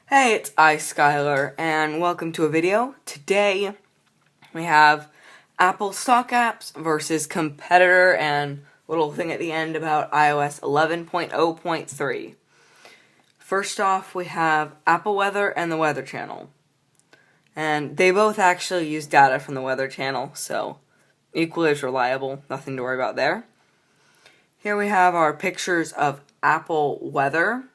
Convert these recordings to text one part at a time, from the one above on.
Hey, it's iSkyler, and welcome to a video. Today, we have Apple stock apps versus competitor and little thing at the end about iOS 11.0.3. First off, we have Apple Weather and the Weather Channel. And they both actually use data from the Weather Channel, so equally as reliable, nothing to worry about there. Here we have our pictures of Apple Weather.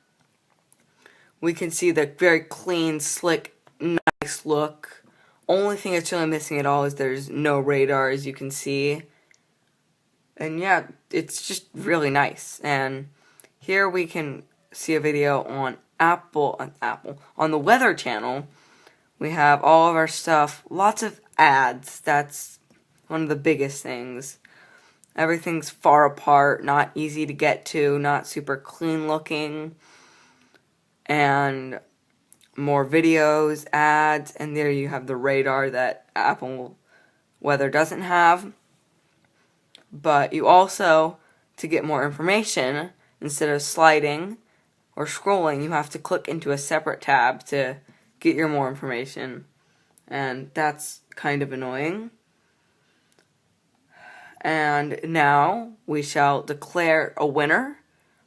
We can see the very clean, slick, nice look. Only thing that's really missing at all is there's no radar, as you can see. And yeah, it's just really nice. And here we can see a video on on the Weather Channel. We have all of our stuff, lots of ads. That's one of the biggest things. Everything's far apart, not easy to get to, not super clean looking. And more videos, ads, and there you have the radar that Apple Weather doesn't have. But you also, to get more information, instead of sliding or scrolling, you have to click into a separate tab to get your more information. And that's kind of annoying. And now we shall declare a winner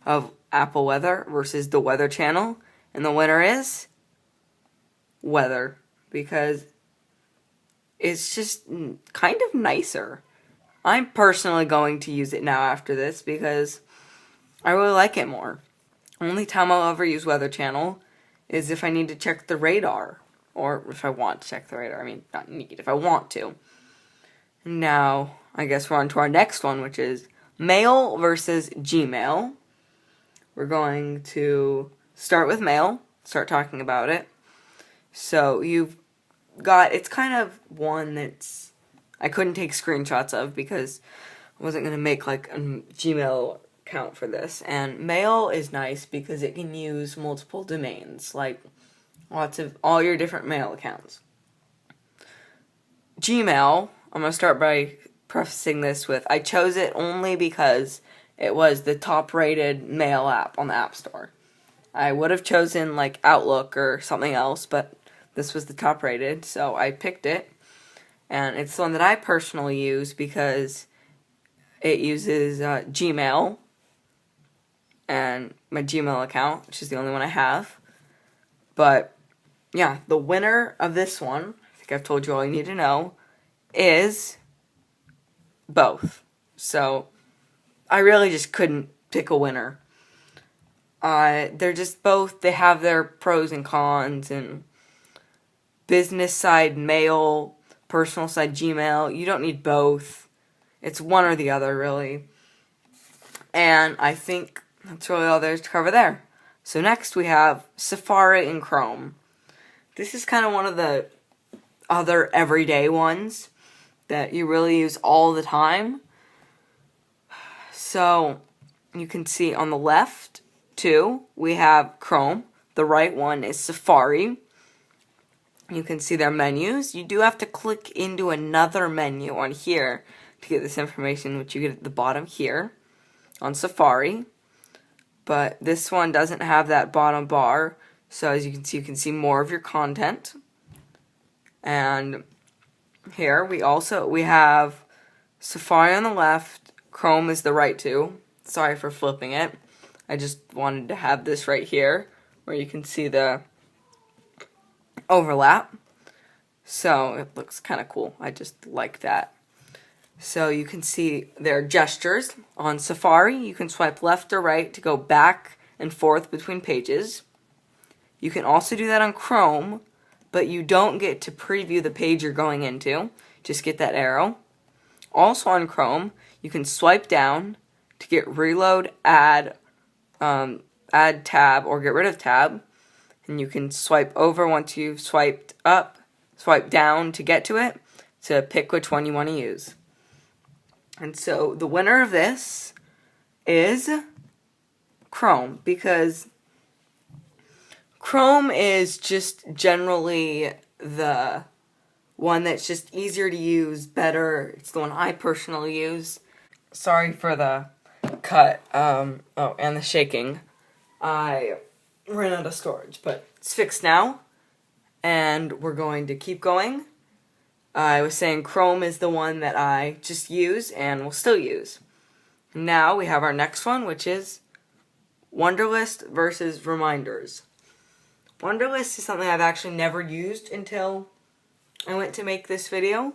of Apple Weather versus the Weather Channel. And the winner is Weather, because it's just kind of nicer. I'm personally going to use it now after this because I really like it more. Only time I'll ever use Weather Channel is if I need to check the radar, or if I want to check the radar. I mean, not need, if I want to. Now, I guess we're on to our next one, which is Mail versus Gmail. We're going to start with Mail, start talking about it. So you've got, it's kind of one that's, I couldn't take screenshots of because I wasn't going to make like a Gmail account for this. And Mail is nice because it can use multiple domains, like lots of, all your different mail accounts. Gmail, I'm going to start by prefacing this with, I chose it only because it was the top rated mail app on the App Store. I would have chosen like Outlook or something else, but this was the top rated, so I picked it. And it's the one that I personally use because it uses Gmail and my Gmail account, which is the only one I have. But yeah, the winner of this one, I think I've told you all you need to know, is both. So I really just couldn't pick a winner. They're just both, they have their pros and cons, and business side Mail, personal side Gmail, you don't need both. It's one or the other, really. And I think that's really all there is to cover there. So next we have Safari and Chrome. This is kind of one of the other everyday ones that you really use all the time. So you can see on the left, too, we have Chrome. The right one is Safari. You can see their menus. You do have to click into another menu on here to get this information, which you get at the bottom here on Safari. But this one doesn't have that bottom bar, so as you can see more of your content. And here we have Safari on the left, Chrome is the right too. Sorry for flipping it. I just wanted to have this right here where you can see the overlap. So it looks kind of cool. I just like that. So you can see their gestures. On Safari, you can swipe left or right to go back and forth between pages. You can also do that on Chrome, but you don't get to preview the page you're going into. Just get that arrow. Also on Chrome, you can swipe down to get reload, add tab, or get rid of tab. And you can swipe over once you've swiped up, swipe down to get to it, to pick which one you want to use. And so the winner of this is Chrome, because Chrome is just generally the one that's just easier to use, better. It's the one I personally use. Sorry for the cut, and the shaking. I ran out of storage, but it's fixed now, and we're going to keep going. I was saying Chrome is the one that I just use and will still use. Now we have our next one, which is Wunderlist versus Reminders. Wunderlist is something I've actually never used until I went to make this video,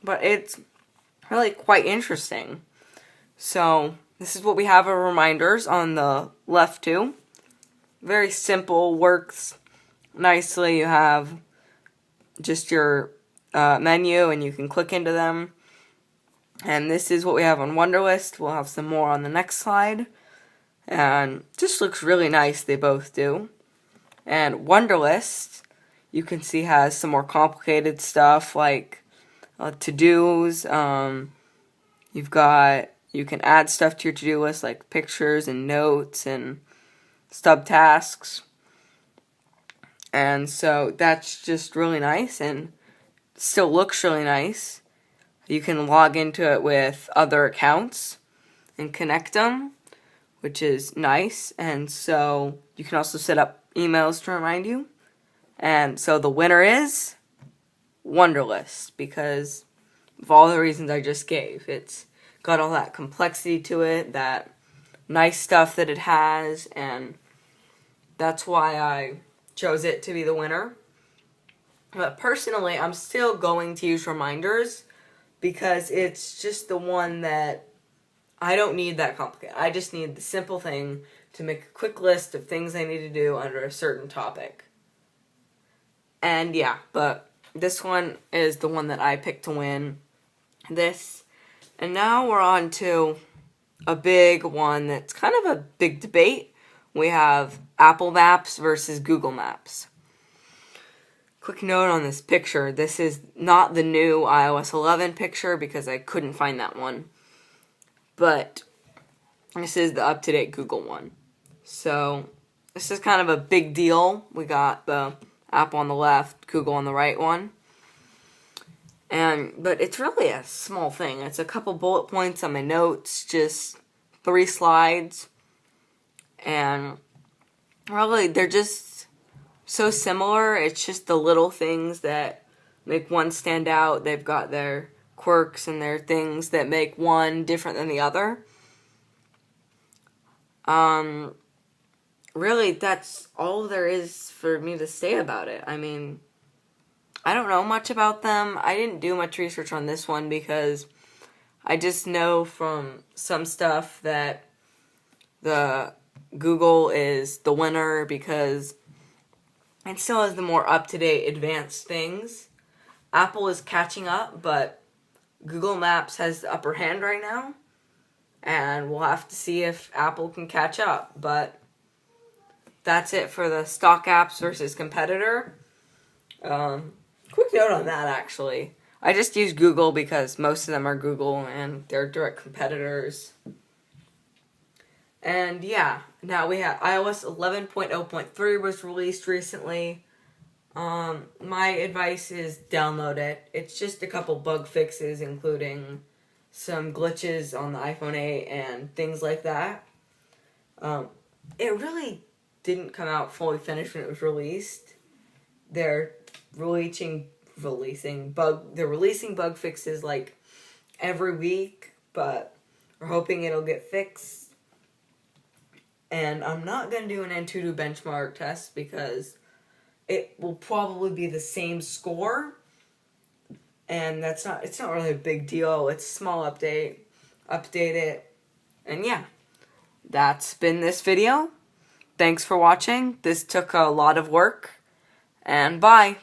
but it's really quite interesting. So this is what we have for reminders on the left too. Very simple, works nicely. You have just your menu and you can click into them. And this is what we have on Wunderlist. We'll have some more on the next slide. And just looks really nice, they both do. And Wunderlist, you can see, has some more complicated stuff like to-dos. You can add stuff to your to-do list like pictures and notes and subtasks. And so that's just really nice and still looks really nice. You can log into it with other accounts and connect them, which is nice. And so you can also set up emails to remind you. And so the winner is Wunderlist because of all the reasons I just gave. It's got all that complexity to it, that nice stuff that it has, and that's why I chose it to be the winner. But personally, I'm still going to use Reminders because it's just the one that I don't need that complicated. I just need the simple thing to make a quick list of things I need to do under a certain topic. And yeah, but this one is the one that I picked to win this. And now we're on to a big one that's kind of a big debate. We have Apple Maps versus Google Maps. Quick note on this picture. This is not the new iOS 11 picture because I couldn't find that one. But this is the up-to-date Google one. So this is kind of a big deal. We got the Apple on the left, Google on the right one. But it's really a small thing. It's a couple bullet points on my notes, just 3 slides. And really, they're just so similar. It's just the little things that make one stand out. They've got their quirks and their things that make one different than the other. Really, that's all there is for me to say about it. I mean, I don't know much about them. I didn't do much research on this one because I just know from some stuff that the Google is the winner because it still has the more up-to-date advanced things. Apple is catching up, but Google Maps has the upper hand right now. And we'll have to see if Apple can catch up. But that's it for the stock apps versus competitor. Quick note on that, actually. I just use Google because most of them are Google and they're direct competitors. And yeah, now we have iOS 11.0.3 was released recently. My advice is download it. It's just a couple bug fixes, including some glitches on the iPhone 8 and things like that. It really didn't come out fully finished when it was released. They're releasing bug fixes like every week, but we're hoping it'll get fixed. And I'm not going to do an Antutu benchmark test because it will probably be the same score. And it's not really a big deal. It's a small update. Update it. And yeah, that's been this video. Thanks for watching. This took a lot of work. And bye.